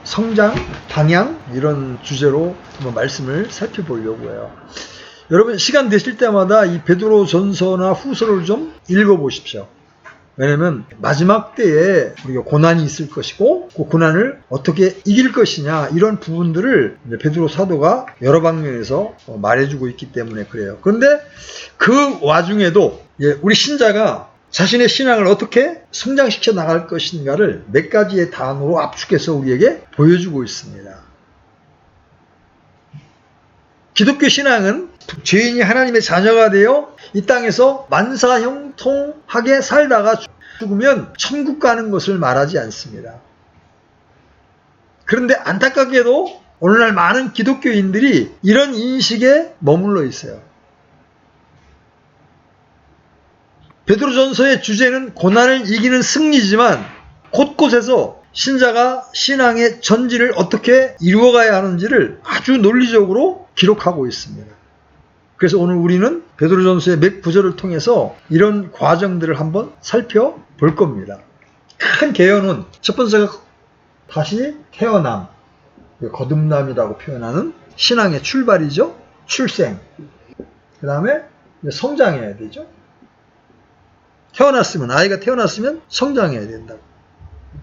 성장, 방향 이런 주제로 한번 말씀을 살펴보려고 해요. 여러분 시간 되실 때마다 이 베드로전서나 후서를 좀 읽어보십시오. 왜냐면 마지막 때에 우리가 고난이 있을 것이고 그 고난을 어떻게 이길 것이냐 이런 부분들을 베드로 사도가 여러 방면에서 말해주고 있기 때문에 그래요. 그런데 그 와중에도 우리 신자가 자신의 신앙을 어떻게 성장시켜 나갈 것인가를 몇 가지의 단어로 압축해서 우리에게 보여주고 있습니다. 기독교 신앙은 죄인이 하나님의 자녀가 되어 이 땅에서 만사형통하게 살다가 죽으면 천국 가는 것을 말하지 않습니다. 그런데 안타깝게도 오늘날 많은 기독교인들이 이런 인식에 머물러 있어요. 베드로전서의 주제는 고난을 이기는 승리지만 곳곳에서 신자가 신앙의 전진을 어떻게 이루어가야 하는지를 아주 논리적으로 기록하고 있습니다. 그래서 오늘 우리는 베드로전서의 몇 구절을 통해서 이런 과정들을 한번 살펴볼 겁니다. 큰 개요는 첫 번째가 다시 태어남, 거듭남이라고 표현하는 신앙의 출발이죠. 출생. 그 다음에 성장해야 되죠. 아이가 태어났으면 성장해야 된다고.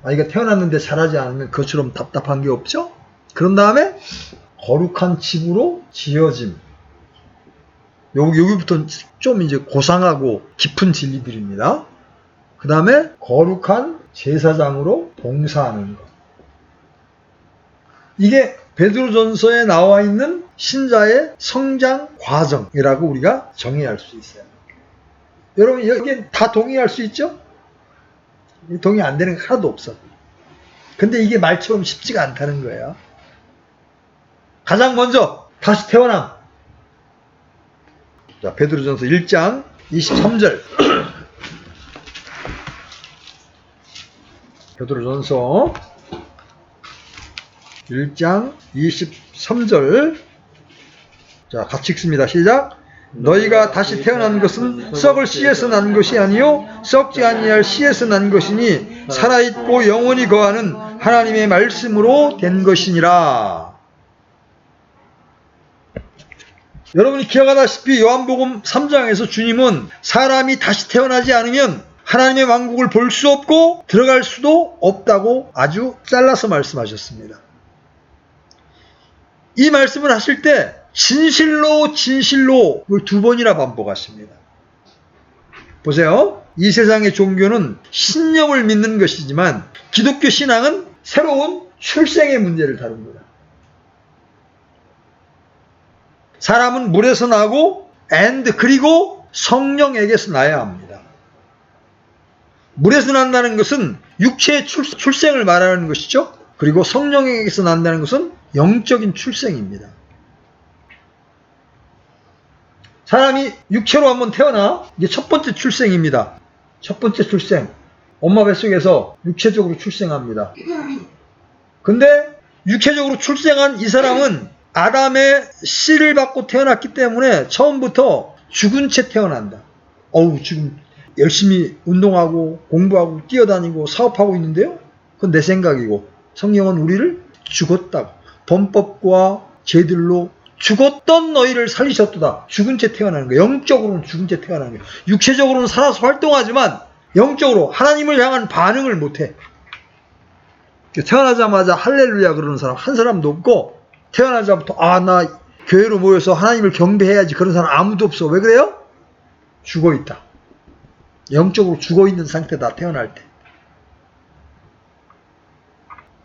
아이가 태어났는데 자라지 않으면 그것처럼 답답한 게 없죠. 그런 다음에 거룩한 집으로 지어짐. 여기부터 좀 이제 고상하고 깊은 진리들입니다. 그 다음에 거룩한 제사장으로 봉사하는 것. 이게 베드로전서에 나와 있는 신자의 성장 과정이라고 우리가 정의할 수 있어요. 여러분 여기에 다 동의할 수 있죠? 동의 안 되는 게 하나도 없어. 근데 이게 말처럼 쉽지가 않다는 거예요. 가장 먼저 다시 태어남. 자, 베드로전서 1장 23절. 베드로전서 1장 23절. 자, 같이 읽습니다. 시작. 너희가 다시 태어난 것은 썩을 씨에서 난 것이 아니요 썩지 아니할 씨에서 난 것이니 살아있고 영원히 거하는 하나님의 말씀으로 된 것이니라. 여러분이 기억하다시피 요한복음 3장에서 주님은 사람이 다시 태어나지 않으면 하나님의 왕국을 볼 수 없고 들어갈 수도 없다고 아주 잘라서 말씀하셨습니다. 이 말씀을 하실 때 진실로 진실로 두 번이나 반복하십니다. 보세요. 이 세상의 종교는 신념을 믿는 것이지만 기독교 신앙은 새로운 출생의 문제를 다룹니다. 사람은 물에서 나고 그리고 성령에게서 나야 합니다. 물에서 난다는 것은 육체의 출생을 말하는 것이죠. 그리고 성령에게서 난다는 것은 영적인 출생입니다. 사람이 육체로 한번 태어나 이게 첫 번째 출생입니다. 첫 번째 출생. 엄마 뱃속에서 육체적으로 출생합니다. 근데 육체적으로 출생한 이 사람은 아담의 씨를 받고 태어났기 때문에 처음부터 죽은 채 태어난다. 지금 열심히 운동하고 공부하고 뛰어다니고 사업하고 있는데요. 그건 내 생각이고 성경은 우리를 죽었다고 범법과 죄들로 죽었던 너희를 살리셨도다. 죽은 채 태어나는 거예요. 영적으로는 죽은 채 태어나는 거예요. 육체적으로는 살아서 활동하지만 영적으로 하나님을 향한 반응을 못해. 태어나자마자 할렐루야 그러는 사람 한 사람도 없고 태어나자부터 나 교회로 모여서 하나님을 경배해야지 그런 사람 아무도 없어. 왜 그래요? 죽어있다. 영적으로 죽어있는 상태다. 태어날 때.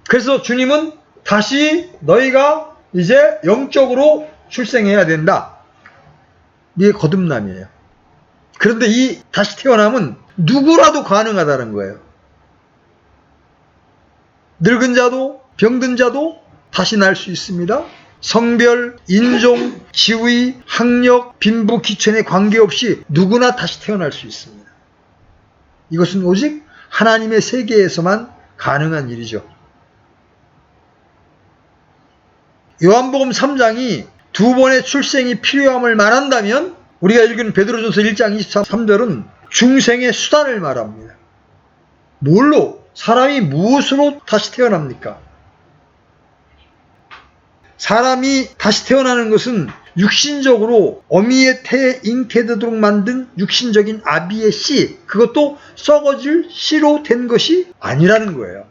그래서 주님은 다시 너희가 이제 영적으로 출생해야 된다. 이게 거듭남이에요. 그런데 이 다시 태어남은 누구라도 가능하다는 거예요. 늙은 자도 병든 자도 다시 날 수 있습니다. 성별, 인종, 지위, 학력, 빈부, 귀천에 관계없이 누구나 다시 태어날 수 있습니다. 이것은 오직 하나님의 세계에서만 가능한 일이죠. 요한복음 3장이 두 번의 출생이 필요함을 말한다면 우리가 읽은 베드로전서 1장 23절은 중생의 수단을 말합니다. 뭘로? 사람이 무엇으로 다시 태어납니까? 사람이 다시 태어나는 것은 육신적으로 어미의 태에 잉태되도록 만든 육신적인 아비의 씨, 그것도 썩어질 씨로 된 것이 아니라는 거예요.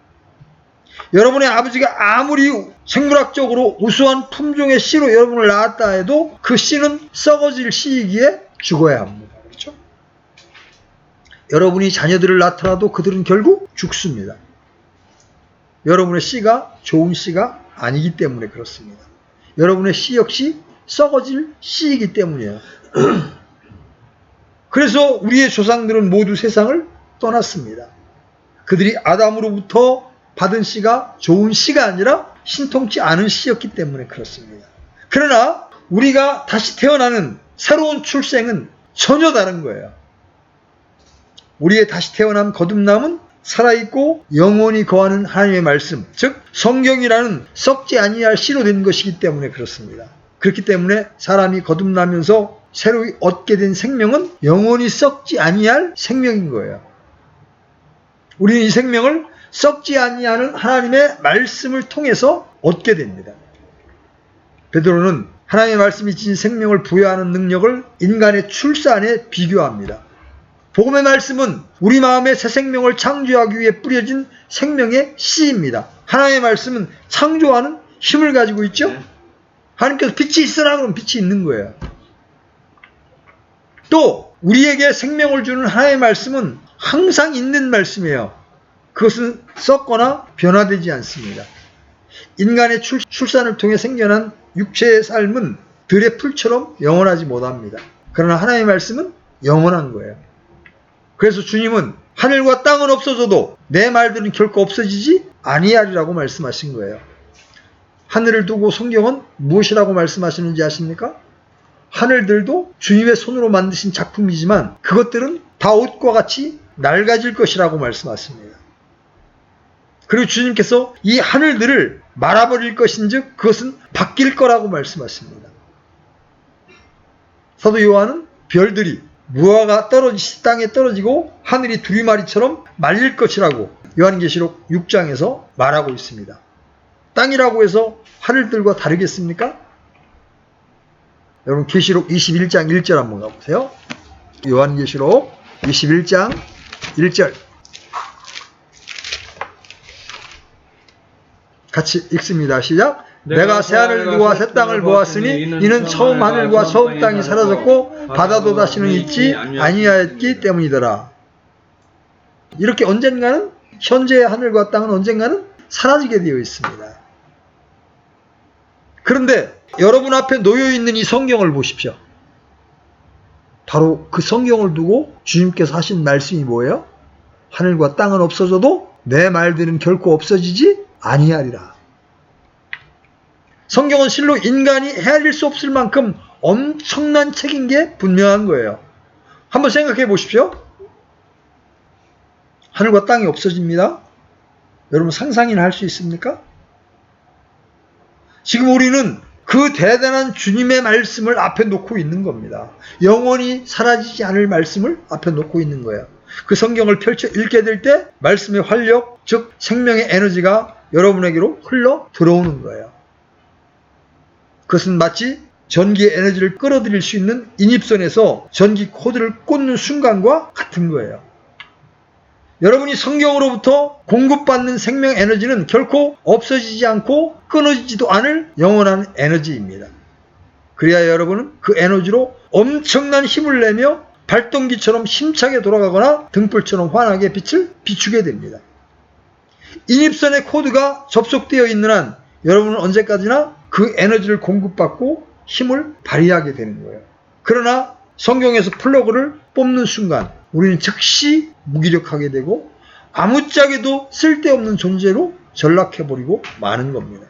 여러분의 아버지가 아무리 생물학적으로 우수한 품종의 씨로 여러분을 낳았다 해도 그 씨는 썩어질 씨이기에 죽어야 합니다. 그렇죠? 여러분이 자녀들을 낳더라도 그들은 결국 죽습니다. 여러분의 씨가 좋은 씨가 아니기 때문에 그렇습니다. 여러분의 씨 역시 썩어질 씨이기 때문이에요. 그래서 우리의 조상들은 모두 세상을 떠났습니다. 그들이 아담으로부터 받은 씨가 좋은 씨가 아니라 신통치 않은 씨였기 때문에 그렇습니다. 그러나 우리가 다시 태어나는 새로운 출생은 전혀 다른 거예요. 우리의 다시 태어남 거듭남은 살아있고 영원히 거하는 하나님의 말씀, 즉 성경이라는 썩지 아니할 씨로 된 것이기 때문에 그렇습니다. 그렇기 때문에 사람이 거듭나면서 새로 얻게 된 생명은 영원히 썩지 아니할 생명인 거예요. 우리는 이 생명을 썩지 아니하는 하나님의 말씀을 통해서 얻게 됩니다. 베드로는 하나님의 말씀이 지닌 생명을 부여하는 능력을 인간의 출산에 비교합니다. 복음의 말씀은 우리 마음에 새 생명을 창조하기 위해 뿌려진 생명의 씨입니다. 하나님의 말씀은 창조하는 힘을 가지고 있죠. 하나님께서 빛이 있으라 그러면 빛이 있는 거예요. 또 우리에게 생명을 주는 하나님의 말씀은 항상 있는 말씀이에요. 그것은 썩거나 변화되지 않습니다. 인간의 출산을 통해 생겨난 육체의 삶은 들의 풀처럼 영원하지 못합니다. 그러나 하나님의 말씀은 영원한 거예요. 그래서 주님은 하늘과 땅은 없어져도 내 말들은 결코 없어지지 아니하리라고 말씀하신 거예요. 하늘을 두고 성경은 무엇이라고 말씀하시는지 아십니까? 하늘들도 주님의 손으로 만드신 작품이지만 그것들은 다 옷과 같이 낡아질 것이라고 말씀하십니다. 그리고 주님께서 이 하늘들을 말아버릴 것인즉 그것은 바뀔 거라고 말씀하십니다. 사도 요한은 별들이 무화과 땅에 떨어지고 하늘이 두리마리처럼 말릴 것이라고 요한계시록 6장에서 말하고 있습니다. 땅이라고 해서 하늘들과 다르겠습니까? 여러분 계시록 21장 1절 한번 가보세요. 요한계시록 21장 1절 같이 읽습니다. 시작. 내가 새 하늘과 새 땅을 보았으니 이는 처음 하늘과 처음 땅이 사라졌고 바다도 다시는 있지 아니하였기 때문이더라. 이렇게 언젠가는 현재의 하늘과 땅은 언젠가는 사라지게 되어 있습니다. 그런데 여러분 앞에 놓여있는 이 성경을 보십시오. 바로 그 성경을 두고 주님께서 하신 말씀이 뭐예요? 하늘과 땅은 없어져도 내 말들은 결코 없어지지 아니하리라. 성경은 실로 인간이 헤아릴 수 없을 만큼 엄청난 책인 게 분명한 거예요. 한번 생각해 보십시오. 하늘과 땅이 없어집니다. 여러분 상상이나 할 수 있습니까? 지금 우리는 그 대단한 주님의 말씀을 앞에 놓고 있는 겁니다. 영원히 사라지지 않을 말씀을 앞에 놓고 있는 거예요. 그 성경을 펼쳐 읽게 될 때 말씀의 활력, 즉 생명의 에너지가 여러분에게로 흘러 들어오는 거예요. 그것은 마치 전기의 에너지를 끌어들일 수 있는 인입선에서 전기 코드를 꽂는 순간과 같은 거예요. 여러분이 성경으로부터 공급받는 생명 에너지는 결코 없어지지 않고 끊어지지도 않을 영원한 에너지입니다. 그래야 여러분은 그 에너지로 엄청난 힘을 내며 발동기처럼 힘차게 돌아가거나 등불처럼 환하게 빛을 비추게 됩니다. 인입선의 코드가 접속되어 있는 한 여러분은 언제까지나 그 에너지를 공급받고 힘을 발휘하게 되는 거예요. 그러나 성경에서 플러그를 뽑는 순간 우리는 즉시 무기력하게 되고 아무짝에도 쓸데없는 존재로 전락해버리고 마는 겁니다.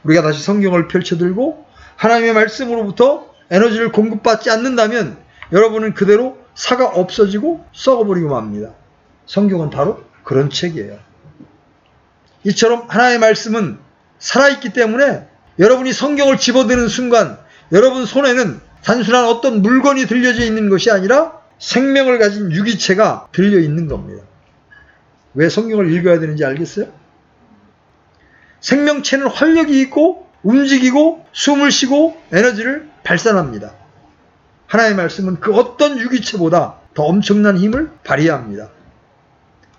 우리가 다시 성경을 펼쳐들고 하나님의 말씀으로부터 에너지를 공급받지 않는다면 여러분은 그대로 사가 없어지고 썩어버리고 맙니다. 성경은 바로 그런 책이에요. 이처럼 하나님의 말씀은 살아있기 때문에 여러분이 성경을 집어드는 순간 여러분 손에는 단순한 어떤 물건이 들려져 있는 것이 아니라 생명을 가진 유기체가 들려있는 겁니다. 왜 성경을 읽어야 되는지 알겠어요? 생명체는 활력이 있고 움직이고 숨을 쉬고 에너지를 발산합니다. 하나님의 말씀은 그 어떤 유기체보다 더 엄청난 힘을 발휘합니다.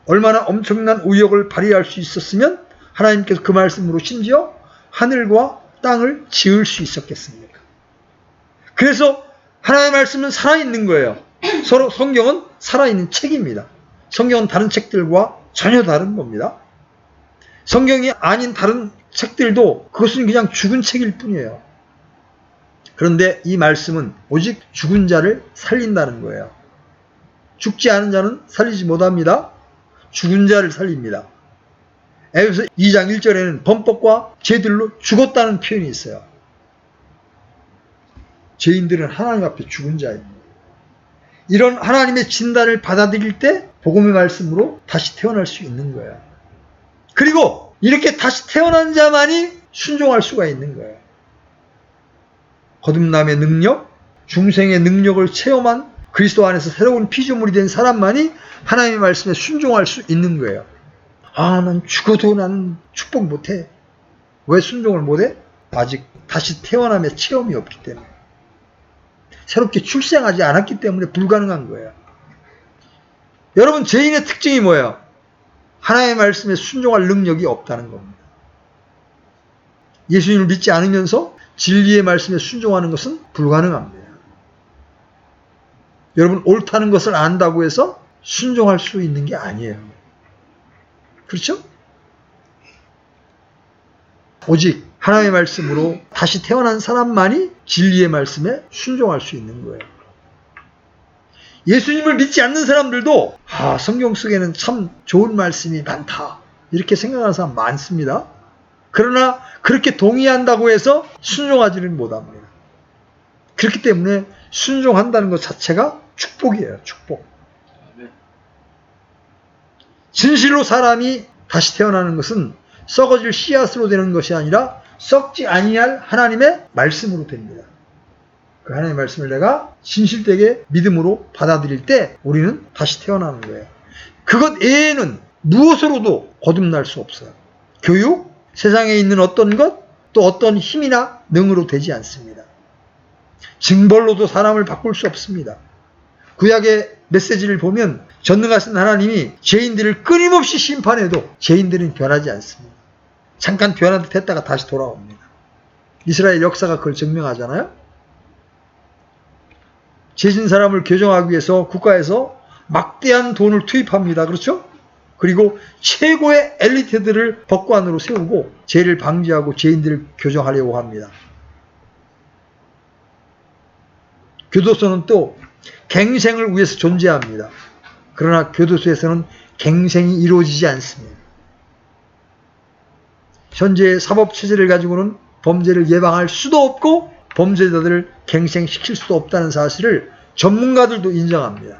얼마나 엄청난 우력을 발휘할 수 있었으면 하나님께서 그 말씀으로 심지어 하늘과 땅을 지을 수 있었겠습니까? 그래서 하나님의 말씀은 살아있는 거예요. 서로 성경은 살아있는 책입니다. 성경은 다른 책들과 전혀 다른 겁니다. 성경이 아닌 다른 책들도 그것은 그냥 죽은 책일 뿐이에요. 그런데 이 말씀은 오직 죽은 자를 살린다는 거예요. 죽지 않은 자는 살리지 못합니다. 죽은 자를 살립니다. 에베소 2장 1절에는 범법과 죄들로 죽었다는 표현이 있어요. 죄인들은 하나님 앞에 죽은 자입니다. 이런 하나님의 진단을 받아들일 때 복음의 말씀으로 다시 태어날 수 있는 거예요. 그리고 이렇게 다시 태어난 자만이 순종할 수가 있는 거예요. 거듭남의 능력, 중생의 능력을 체험한 그리스도 안에서 새로운 피조물이 된 사람만이 하나님의 말씀에 순종할 수 있는 거예요. 아, 난 죽어도 나는 축복 못해. 왜 순종을 못해? 아직 다시 태어남의 체험이 없기 때문에. 새롭게 출생하지 않았기 때문에 불가능한 거예요. 여러분, 죄인의 특징이 뭐예요? 하나님의 말씀에 순종할 능력이 없다는 겁니다. 예수님을 믿지 않으면서 진리의 말씀에 순종하는 것은 불가능합니다. 여러분, 옳다는 것을 안다고 해서 순종할 수 있는 게 아니에요. 그렇죠? 오직 하나님의 말씀으로 다시 태어난 사람만이 진리의 말씀에 순종할 수 있는 거예요. 예수님을 믿지 않는 사람들도 성경 속에는 참 좋은 말씀이 많다 이렇게 생각하는 사람 많습니다. 그러나 그렇게 동의한다고 해서 순종하지는 못합니다. 그렇기 때문에 순종한다는 것 자체가 축복이에요. 축복. 진실로 사람이 다시 태어나는 것은 썩어질 씨앗으로 되는 것이 아니라 썩지 아니할 하나님의 말씀으로 됩니다. 그 하나님의 말씀을 내가 진실되게 믿음으로 받아들일 때 우리는 다시 태어나는 거예요. 그것 외에는 무엇으로도 거듭날 수 없어요. 교육, 세상에 있는 어떤 것, 또 어떤 힘이나 능으로 되지 않습니다. 징벌로도 사람을 바꿀 수 없습니다. 구약의 메시지를 보면 전능하신 하나님이 죄인들을 끊임없이 심판해도 죄인들은 변하지 않습니다. 잠깐 변한 듯 했다가 다시 돌아옵니다. 이스라엘 역사가 그걸 증명하잖아요. 죄진 사람을 교정하기 위해서 국가에서 막대한 돈을 투입합니다. 그렇죠? 그리고 최고의 엘리트들을 법관으로 세우고 죄를 방지하고 죄인들을 교정하려고 합니다. 교도소는 또 갱생을 위해서 존재합니다. 그러나 교도소에서는 갱생이 이루어지지 않습니다. 현재의 사법체제를 가지고는 범죄를 예방할 수도 없고 범죄자들을 갱생시킬 수도 없다는 사실을 전문가들도 인정합니다.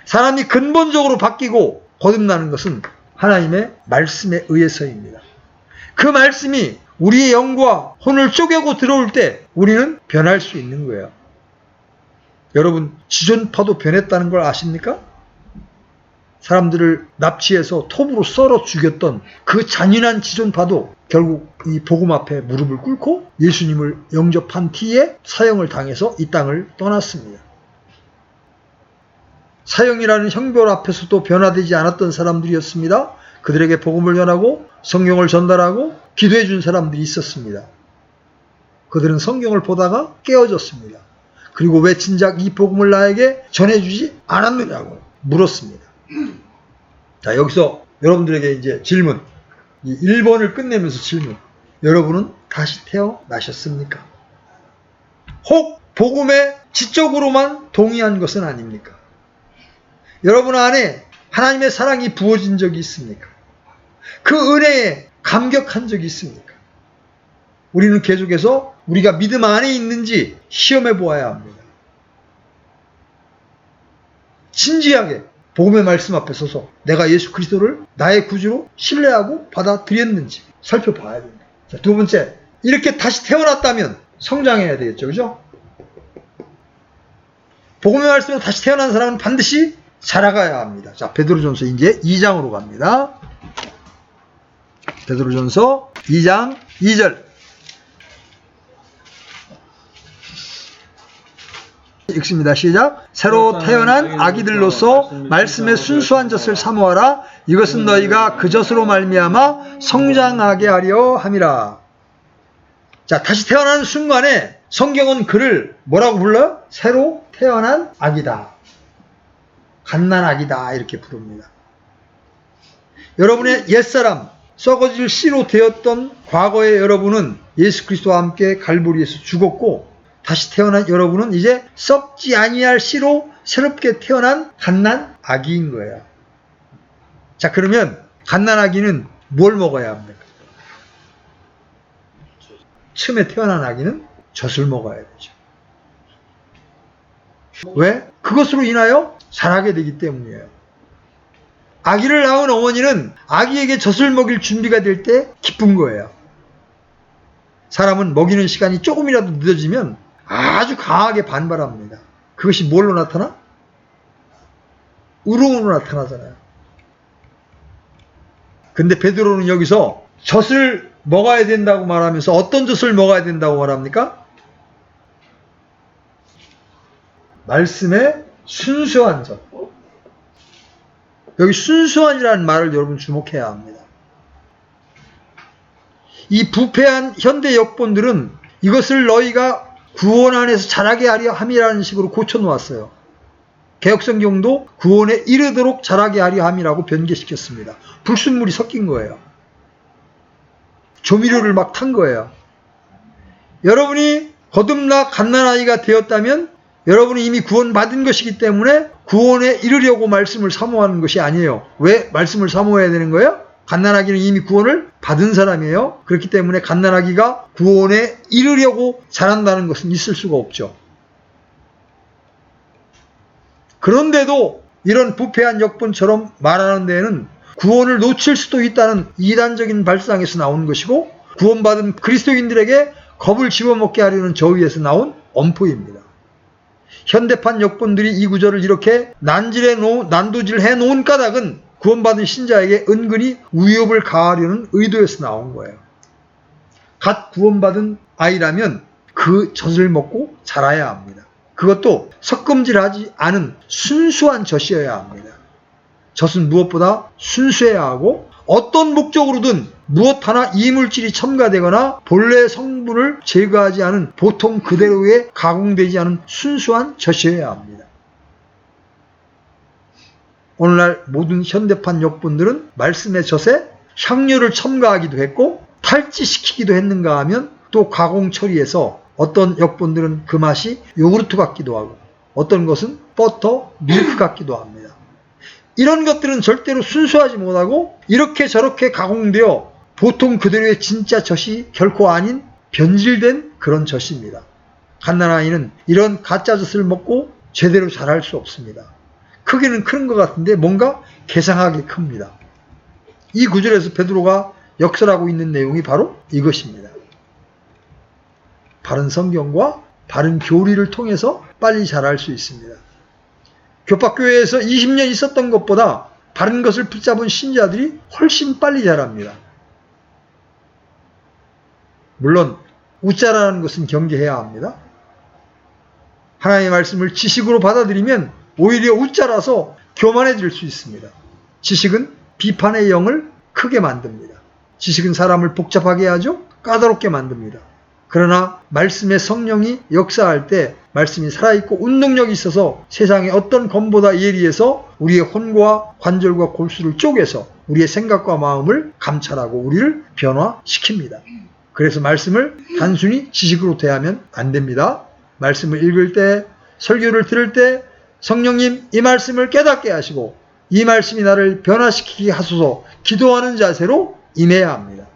사람이 근본적으로 바뀌고 거듭나는 것은 하나님의 말씀에 의해서입니다. 그 말씀이 우리의 영과 혼을 쪼개고 들어올 때 우리는 변할 수 있는 거예요. 여러분, 지존파도 변했다는 걸 아십니까? 사람들을 납치해서 톱으로 썰어 죽였던 그 잔인한 지존파도 결국 이 복음 앞에 무릎을 꿇고 예수님을 영접한 뒤에 사형을 당해서 이 땅을 떠났습니다. 사형이라는 형벌 앞에서도 변화되지 않았던 사람들이었습니다. 그들에게 복음을 전하고 성경을 전달하고 기도해 준 사람들이 있었습니다. 그들은 성경을 보다가 깨어졌습니다. 그리고 왜 진작 이 복음을 나에게 전해주지 않았느냐고 물었습니다. 자, 여기서 여러분들에게 이제 질문, 이 1번을 끝내면서 질문. 여러분은 다시 태어나셨습니까? 혹 복음에 지적으로만 동의한 것은 아닙니까? 여러분 안에 하나님의 사랑이 부어진 적이 있습니까? 그 은혜에 감격한 적이 있습니까? 우리는 계속해서 우리가 믿음 안에 있는지 시험해 보아야 합니다. 진지하게 복음의 말씀 앞에 서서 내가 예수 그리스도를 나의 구주로 신뢰하고 받아들였는지 살펴봐야 됩니다. 자, 두 번째, 이렇게 다시 태어났다면 성장해야 되겠죠. 그죠? 복음의 말씀으로 다시 태어난 사람은 반드시 자라가야 합니다. 자, 베드로전서 이제 2장으로 갑니다. 베드로전서 2장 2절. 읽습니다. 시작. 새로 태어난 아기들로서 말씀의 순수한 젖을 사모하라. 이것은 너희가 그 젖으로 말미암아 성장하게 하려 함이라. 자, 다시 태어나는 순간에 성경은 그를 뭐라고 불러요? 새로 태어난 아기다. 갓난아기다. 이렇게 부릅니다. 여러분의 옛사람, 썩어질 씨로 되었던 과거의 여러분은 예수 그리스도와 함께 갈보리에서 죽었고, 다시 태어난 여러분은 이제 썩지 아니할 씨로 새롭게 태어난 갓난아기인 거예요. 자, 그러면 갓난아기는 뭘 먹어야 합니까? 처음에 태어난 아기는 젖을 먹어야 되죠. 왜? 그것으로 인하여 자라게 되기 때문이에요. 아기를 낳은 어머니는 아기에게 젖을 먹일 준비가 될 때 기쁜 거예요. 사람은 먹이는 시간이 조금이라도 늦어지면 아주 강하게 반발합니다. 그것이 뭘로 나타나? 울음으로 나타나잖아요. 근데 베드로는 여기서 젖을 먹어야 된다고 말하면서 어떤 젖을 먹어야 된다고 말합니까? 말씀의 순수한 젖. 여기 순수한이라는 말을 여러분 주목해야 합니다. 이 부패한 현대 역본들은 이것을 너희가 구원 안에서 자라게 하려 함이라는 식으로 고쳐놓았어요. 개역성경도 구원에 이르도록 자라게 하려 함이라고 변개시켰습니다. 불순물이 섞인 거예요. 조미료를 막 탄 거예요. 여러분이 거듭나 갓난아이가 되었다면 여러분이 이미 구원받은 것이기 때문에 구원에 이르려고 말씀을 사모하는 것이 아니에요. 왜 말씀을 사모해야 되는 거예요? 갓난아기는 이미 구원을 받은 사람이에요. 그렇기 때문에 갓난아기가 구원에 이르려고 자란다는 것은 있을 수가 없죠. 그런데도 이런 부패한 역본처럼 말하는 데에는 구원을 놓칠 수도 있다는 이단적인 발상에서 나온 것이고, 구원받은 그리스도인들에게 겁을 집어먹게 하려는 저위에서 나온 엄포입니다. 현대판 역본들이 이 구절을 이렇게 난도질해 놓은 까닭은 구원받은 신자에게 은근히 위협을 가하려는 의도에서 나온 거예요. 갓 구원받은 아이라면 그 젖을 먹고 자라야 합니다. 그것도 섞음질하지 않은 순수한 젖이어야 합니다. 젖은 무엇보다 순수해야 하고, 어떤 목적으로든 무엇 하나 이물질이 첨가되거나 본래 성분을 제거하지 않은 보통 그대로의 가공되지 않은 순수한 젖이어야 합니다. 오늘날 모든 현대판 역본들은 말씀의 젖에 향료를 첨가하기도 했고 탈지시키기도 했는가 하면 또 가공 처리해서 어떤 역본들은 그 맛이 요구르트 같기도 하고 어떤 것은 버터, 밀크 같기도 합니다. 이런 것들은 절대로 순수하지 못하고 이렇게 저렇게 가공되어 보통 그대로의 진짜 젖이 결코 아닌 변질된 그런 젖입니다. 갓난아이는 이런 가짜 젖을 먹고 제대로 자랄 수 없습니다. 크기는 큰 것 같은데 뭔가 괴상하게 큽니다. 이 구절에서 베드로가 역설하고 있는 내용이 바로 이것입니다. 바른 성경과 바른 교리를 통해서 빨리 자랄 수 있습니다. 교박교회에서 20년 있었던 것보다 바른 것을 붙잡은 신자들이 훨씬 빨리 자랍니다. 물론 웃자라는 것은 경계해야 합니다. 하나님의 말씀을 지식으로 받아들이면 오히려 웃자라서 교만해질 수 있습니다. 지식은 비판의 영을 크게 만듭니다. 지식은 사람을 복잡하게 하죠. 까다롭게 만듭니다. 그러나 말씀의 성령이 역사할 때 말씀이 살아있고 운동력이 있어서 세상의 어떤 검보다 예리해서 우리의 혼과 관절과 골수를 쪼개서 우리의 생각과 마음을 감찰하고 우리를 변화시킵니다. 그래서 말씀을 단순히 지식으로 대하면 안 됩니다. 말씀을 읽을 때, 설교를 들을 때 성령님 이 말씀을 깨닫게 하시고 이 말씀이 나를 변화시키게 하소서 기도하는 자세로 임해야 합니다.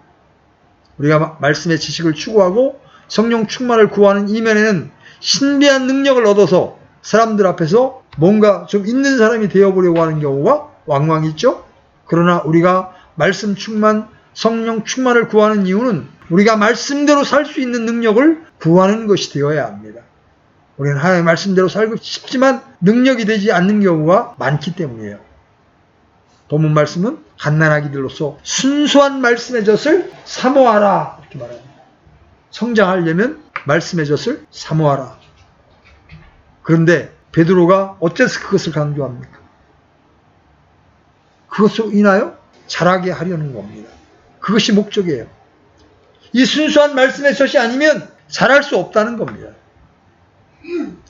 우리가 말씀의 지식을 추구하고 성령 충만을 구하는 이면에는 신비한 능력을 얻어서 사람들 앞에서 뭔가 좀 있는 사람이 되어보려고 하는 경우가 왕왕 있죠. 그러나 우리가 말씀 충만, 성령 충만을 구하는 이유는 우리가 말씀대로 살 수 있는 능력을 구하는 것이 되어야 합니다. 우리는 하나님의 말씀대로 살고 싶지만 능력이 되지 않는 경우가 많기 때문이에요. 본문 말씀은 갓난아기들로서 순수한 말씀의 젖을 사모하라 이렇게 말합니다. 성장하려면 말씀의 젖을 사모하라. 그런데 베드로가 어째서 그것을 강조합니까? 그것으로 인하여 자라게 하려는 겁니다. 그것이 목적이에요. 이 순수한 말씀의 젖이 아니면 자랄 수 없다는 겁니다.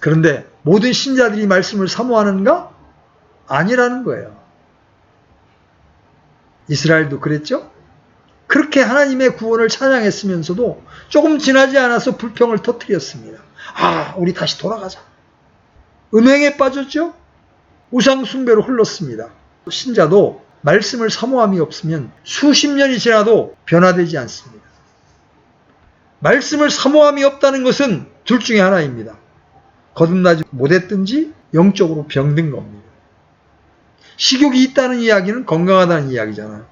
그런데 모든 신자들이 말씀을 사모하는가? 아니라는 거예요. 이스라엘도 그랬죠? 그렇게 하나님의 구원을 찬양했으면서도 조금 지나지 않아서 불평을 터뜨렸습니다. 아, 우리 다시 돌아가자. 음행에 빠졌죠? 우상 숭배로 흘렀습니다. 신자도 말씀을 사모함이 없으면 수십 년이 지나도 변화되지 않습니다. 말씀을 사모함이 없다는 것은 둘 중에 하나입니다. 거듭나지 못했든지 영적으로 병든 겁니다. 식욕이 있다는 이야기는 건강하다는 이야기잖아요.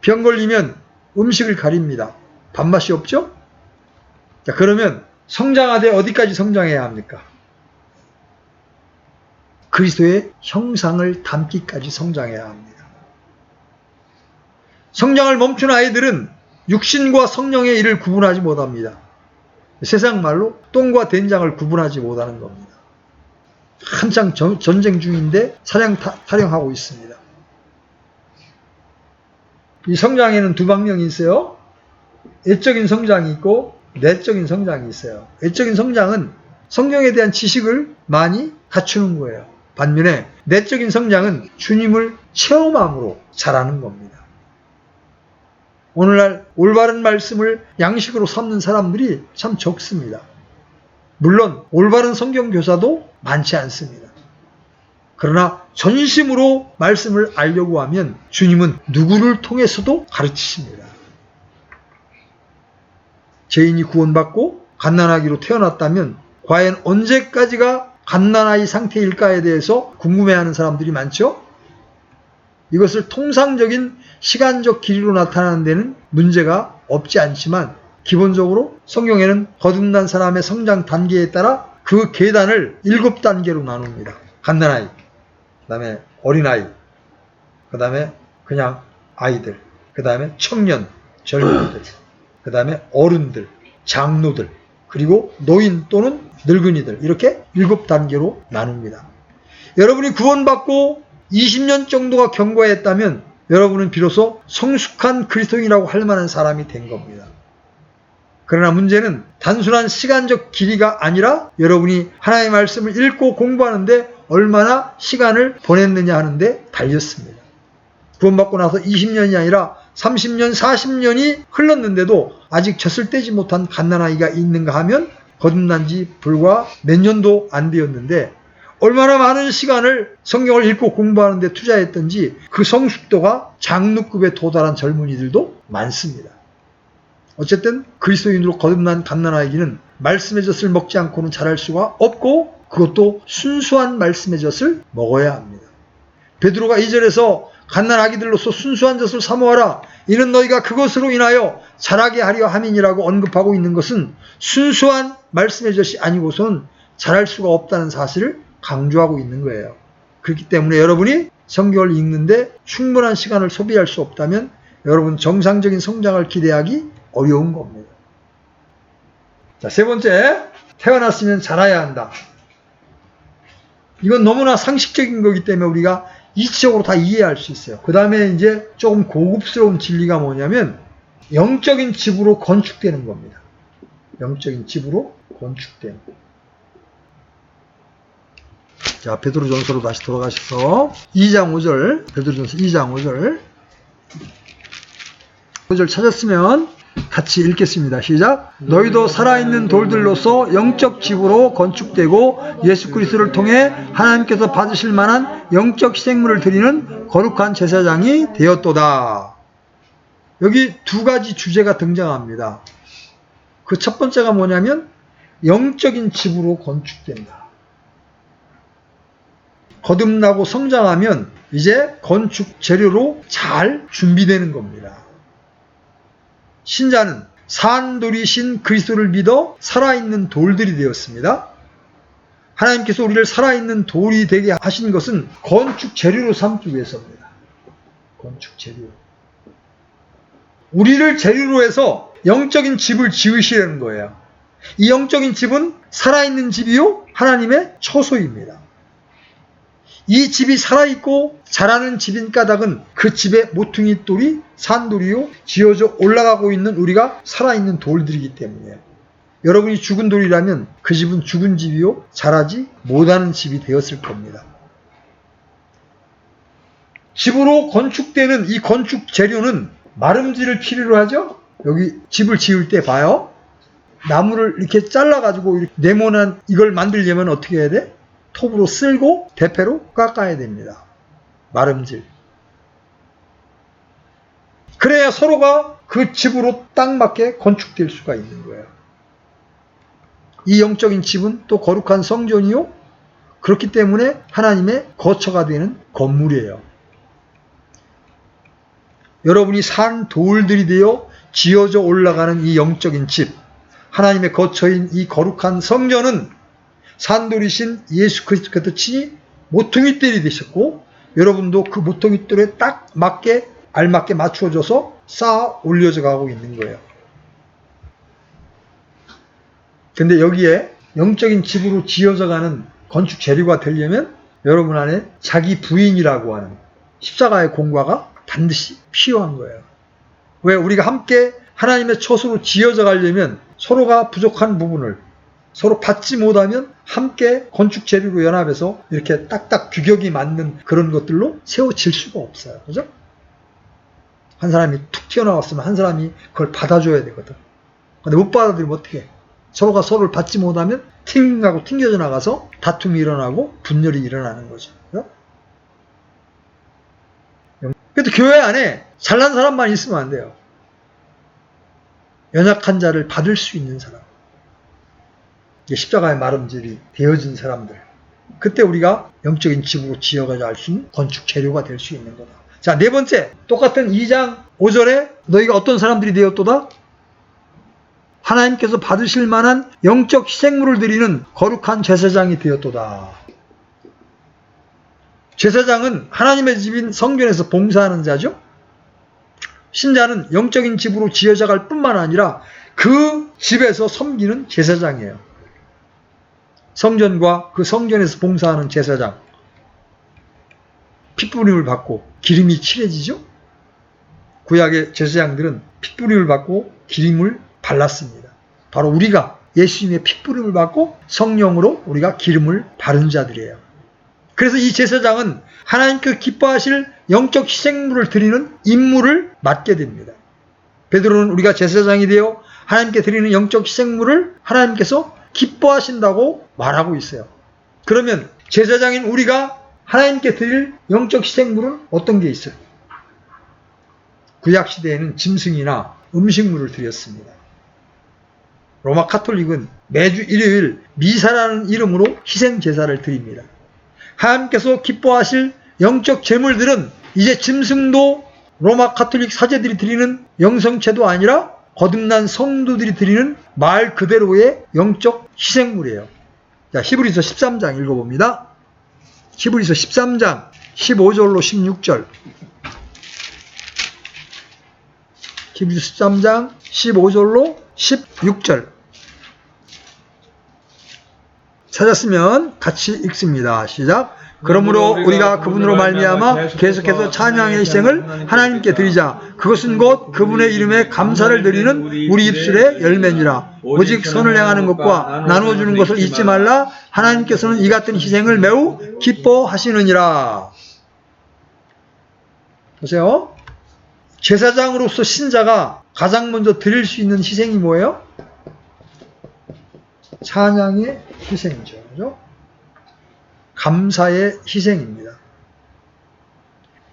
병 걸리면 음식을 가립니다. 밥맛이 없죠? 자, 그러면 성장하되 어디까지 성장해야 합니까? 그리스도의 형상을 담기까지 성장해야 합니다. 성장을 멈춘 아이들은 육신과 성령의 일을 구분하지 못합니다. 세상 말로 똥과 된장을 구분하지 못하는 겁니다. 한창 전쟁 중인데 타령하고 있습니다. 이 성장에는 두 방면이 있어요. 애적인 성장이 있고 내적인 성장이 있어요. 애적인 성장은 성경에 대한 지식을 많이 갖추는 거예요. 반면에 내적인 성장은 주님을 체험함으로 자라는 겁니다. 오늘날 올바른 말씀을 양식으로 삼는 사람들이 참 적습니다. 물론 올바른 성경 교사도 많지 않습니다. 그러나 전심으로 말씀을 알려고 하면 주님은 누구를 통해서도 가르치십니다. 죄인이 구원받고 갓난아기로 태어났다면 과연 언제까지가 갓난아이 상태일까에 대해서 궁금해하는 사람들이 많죠? 이것을 통상적인 시간적 길이로 나타나는 데는 문제가 없지 않지만 기본적으로 성경에는 거듭난 사람의 성장 단계에 따라 그 계단을 7단계로 나눕니다. 갓난아이, 그 다음에 어린아이, 그 다음에 그냥 아이들, 그 다음에 청년, 젊은이들, 그 다음에 어른들, 장로들, 그리고 노인 또는 늙은이들, 이렇게 7단계로 나눕니다. 여러분이 구원받고 20년 정도가 경과했다면 여러분은 비로소 성숙한 그리스도인이라고 할 만한 사람이 된 겁니다. 그러나 문제는 단순한 시간적 길이가 아니라 여러분이 하나님의 말씀을 읽고 공부하는데 얼마나 시간을 보냈느냐 하는데 달렸습니다. 구원받고 나서 20년이 아니라 30년, 40년이 흘렀는데도 아직 젖을 떼지 못한 갓난아이가 있는가 하면 거듭난 지 불과 몇 년도 안 되었는데 얼마나 많은 시간을 성경을 읽고 공부하는 데 투자했던지 그 성숙도가 장로급에 도달한 젊은이들도 많습니다. 어쨌든 그리스도인으로 거듭난 갓난아이는 말씀의 젖을 먹지 않고는 자랄 수가 없고 그것도 순수한 말씀의 젖을 먹어야 합니다. 베드로가 2절에서 갓난아기들로서 순수한 젖을 사모하라. 이는 너희가 그것으로 인하여 자라게 하려 함이니라고 언급하고 있는 것은 순수한 말씀의 젖이 아니고서는 자랄 수가 없다는 사실을 강조하고 있는 거예요. 그렇기 때문에 여러분이 성경을 읽는데 충분한 시간을 소비할 수 없다면 여러분 정상적인 성장을 기대하기 어려운 겁니다. 자, 세 번째, 태어났으면 자라야 한다. 이건 너무나 상식적인 거기 때문에 우리가 이치적으로 다 이해할 수 있어요. 그 다음에 이제 조금 고급스러운 진리가 뭐냐면 영적인 집으로 건축되는 겁니다. 영적인 집으로 건축되는. 자, 베드로전서로 다시 돌아가셔서 2장 5절, 베드로전서 2장 5절. 5절 찾았으면 같이 읽겠습니다. 시작. 너희도 살아있는 돌들로서 영적 집으로 건축되고 예수 그리스도를 통해 하나님께서 받으실 만한 영적 희생물을 드리는 거룩한 제사장이 되었도다. 여기 두 가지 주제가 등장합니다. 그 첫 번째가 뭐냐면 영적인 집으로 건축된다. 거듭나고 성장하면 이제 건축 재료로 잘 준비되는 겁니다. 신자는 산돌이신 그리스도를 믿어 살아있는 돌들이 되었습니다. 하나님께서 우리를 살아있는 돌이 되게 하신 것은 건축 재료로 삼기 위해서입니다. 건축 재료. 우리를 재료로 해서 영적인 집을 지으시려는 거예요. 이 영적인 집은 살아있는 집이요 하나님의 처소입니다. 이 집이 살아있고 자라는 집인 까닭은 그 집의 모퉁이 돌이 산돌이요 지어져 올라가고 있는 우리가 살아있는 돌들이기 때문이에요. 여러분이 죽은 돌이라면 그 집은 죽은 집이요 자라지 못하는 집이 되었을 겁니다. 집으로 건축되는 이 건축 재료는 마름지를 필요로 하죠. 여기 집을 지을 때 봐요. 나무를 이렇게 잘라가지고 네모난 이걸 만들려면 어떻게 해야 돼? 톱으로 쓸고 대패로 깎아야 됩니다. 마름질. 그래야 서로가 그 집으로 딱 맞게 건축될 수가 있는 거예요. 이 영적인 집은 또 거룩한 성전이요. 그렇기 때문에 하나님의 거처가 되는 건물이에요. 여러분이 산 돌들이 되어 지어져 올라가는 이 영적인 집, 하나님의 거처인 이 거룩한 성전은 산돌이신 예수 그리스도께서 친히 모퉁이돌이 되셨고 여러분도 그 모퉁이돌에 딱 맞게 알맞게 맞추어져서 쌓아 올려져 가고 있는 거예요. 근데 여기에 영적인 집으로 지어져 가는 건축 재료가 되려면 여러분 안에 자기 부인이라고 하는 십자가의 공과가 반드시 필요한 거예요. 왜? 우리가 함께 하나님의 처소로 지어져 가려면 서로가 부족한 부분을 서로 받지 못하면 함께 건축 재료로 연합해서 이렇게 딱딱 규격이 맞는 그런 것들로 세워질 수가 없어요. 그죠? 한 사람이 툭 튀어나왔으면 한 사람이 그걸 받아줘야 되거든. 근데 못 받아들이면 어떻게 해? 서로가 서로를 받지 못하면 튕하고 튕겨져 나가서 다툼이 일어나고 분열이 일어나는 거죠. 그죠? 그래도 교회 안에 잘난 사람만 있으면 안 돼요. 연약한 자를 받을 수 있는 사람. 십자가의 마름질이 되어진 사람들. 그때 우리가 영적인 집으로 지어가야 할 수 있는 건축 재료가 될 수 있는 거다. 자, 네 번째. 똑같은 2장 5절에 너희가 어떤 사람들이 되었도다? 하나님께서 받으실 만한 영적 희생물을 드리는 거룩한 제사장이 되었도다. 제사장은 하나님의 집인 성전에서 봉사하는 자죠. 신자는 영적인 집으로 지어져 갈 뿐만 아니라 그 집에서 섬기는 제사장이에요. 성전과 그 성전에서 봉사하는 제사장. 핏부림을 받고 기름이 칠해지죠. 구약의 제사장들은 핏부림을 받고 기름을 발랐습니다. 바로 우리가 예수님의 핏부림을 받고 성령으로 우리가 기름을 바른 자들이에요. 그래서 이 제사장은 하나님께서 기뻐하실 영적 희생물을 드리는 임무를 맡게 됩니다. 베드로는 우리가 제사장이 되어 하나님께 드리는 영적 희생물을 하나님께서 기뻐하신다고 말하고 있어요. 그러면 제사장인 우리가 하나님께 드릴 영적 희생물은 어떤 게 있어요? 구약시대에는 짐승이나 음식물을 드렸습니다. 로마 카톨릭은 매주 일요일 미사라는 이름으로 희생제사를 드립니다. 하나님께서 기뻐하실 영적 제물들은 이제 짐승도 로마 카톨릭 사제들이 드리는 영성체도 아니라 거듭난 성도들이 드리는 말 그대로의 영적 희생물이에요. 자, 히브리서 13장 읽어봅니다. 히브리서 13장 15절로 16절. 히브리서 13장 15절로 16절. 찾았으면 같이 읽습니다. 시작. 그러므로 우리가 그분으로 말미암아 계속해서 찬양의 희생을 하나님께 드리자. 그것은 곧 그분의 이름에 감사를 드리는 우리 입술의 열매니라. 오직 선을 행하는 것과 나누어주는 것을 잊지 말라. 하나님께서는 이 같은 희생을 매우 기뻐하시느니라. 보세요. 제사장으로서 신자가 가장 먼저 드릴 수 있는 희생이 뭐예요? 찬양의 희생이죠. 그죠? 감사의 희생입니다.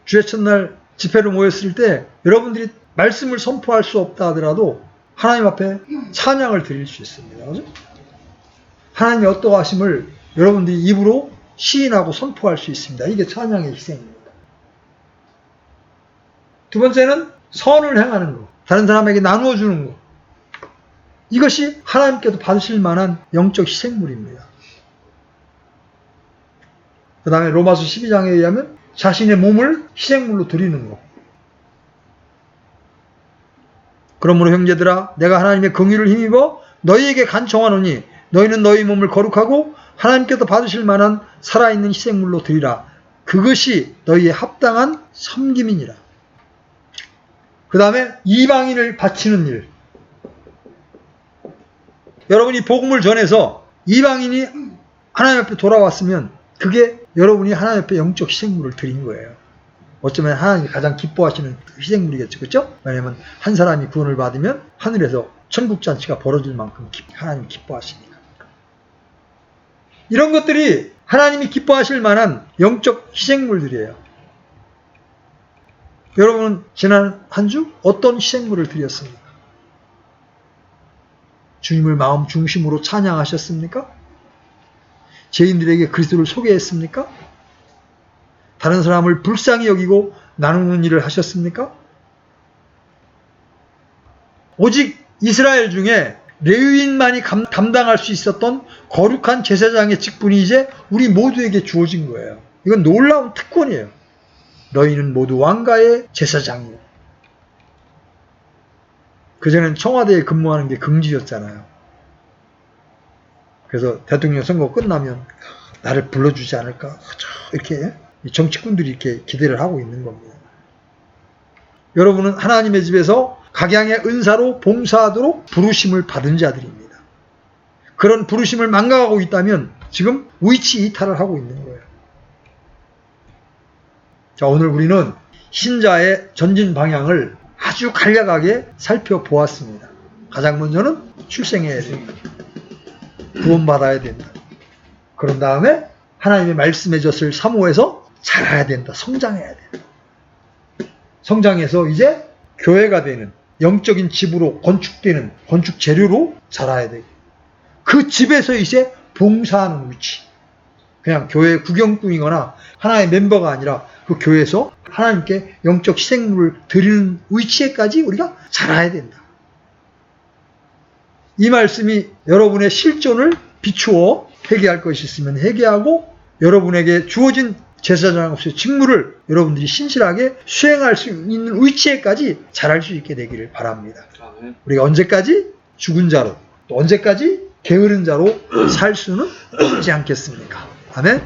주의 첫날 집회로 모였을 때 여러분들이 말씀을 선포할 수 없다 하더라도 하나님 앞에 찬양을 드릴 수 있습니다. 그죠? 하나님의 어떠하심을 여러분들이 입으로 시인하고 선포할 수 있습니다. 이게 찬양의 희생입니다. 두 번째는 선을 행하는 것. 다른 사람에게 나누어 주는 것. 이것이 하나님께도 받으실 만한 영적 희생물입니다. 그 다음에 로마서 12장에 의하면 자신의 몸을 희생물로 드리는 것. 그러므로 형제들아 내가 하나님의 긍휼을 힘입어 너희에게 간청하노니 너희는 너희 몸을 거룩하고 하나님께서 받으실 만한 살아있는 희생물로 드리라. 그것이 너희의 합당한 섬김이니라. 그 다음에 이방인을 바치는 일. 여러분이 복음을 전해서 이방인이 하나님 앞에 돌아왔으면 그게 여러분이 하나님 앞에 영적 희생물을 드린 거예요. 어쩌면 하나님이 가장 기뻐하시는 희생물이겠죠. 그렇죠? 왜냐하면 한 사람이 구원을 받으면 하늘에서 천국잔치가 벌어질 만큼 하나님이 기뻐하시니까. 이런 것들이 하나님이 기뻐하실 만한 영적 희생물들이에요. 여러분은 지난 한 주 어떤 희생물을 드렸습니까? 주님을 마음 중심으로 찬양하셨습니까? 죄인들에게 그리스도를 소개했습니까? 다른 사람을 불쌍히 여기고 나누는 일을 하셨습니까? 오직 이스라엘 중에 레위인만이 감당할 수 있었던 거룩한 제사장의 직분이 이제 우리 모두에게 주어진 거예요. 이건 놀라운 특권이에요. 너희는 모두 왕가의 제사장이요. 그전엔 청와대에 근무하는 게 금지였잖아요. 그래서 대통령 선거 끝나면 나를 불러주지 않을까? 이렇게 정치꾼들이 이렇게 기대를 하고 있는 겁니다. 여러분은 하나님의 집에서 각양의 은사로 봉사하도록 부르심을 받은 자들입니다. 그런 부르심을 망각하고 있다면 지금 위치 이탈을 하고 있는 거예요. 자, 오늘 우리는 신자의 전진 방향을 아주 간략하게 살펴보았습니다. 가장 먼저는 출생해야 된다. 구원받아야 된다. 그런 다음에 하나님의 말씀해 줬을 사모에서 자라야 된다. 성장해야 된다. 성장해서 이제 교회가 되는 영적인 집으로 건축되는 건축 재료로 자라야 되고 그 집에서 이제 봉사하는 위치. 그냥 교회 구경꾼이거나 하나의 멤버가 아니라 그 교회에서 하나님께 영적 희생물을 드리는 위치에까지 우리가 자라야 된다. 이 말씀이 여러분의 실존을 비추어 회개할 것이 있으면 회개하고 여러분에게 주어진 제사장으로서의 직무를 여러분들이 신실하게 수행할 수 있는 위치에까지 자랄 수 있게 되기를 바랍니다. 우리가 언제까지 죽은 자로 또 언제까지 게으른 자로 살 수는 없지 않겠습니까? 아멘.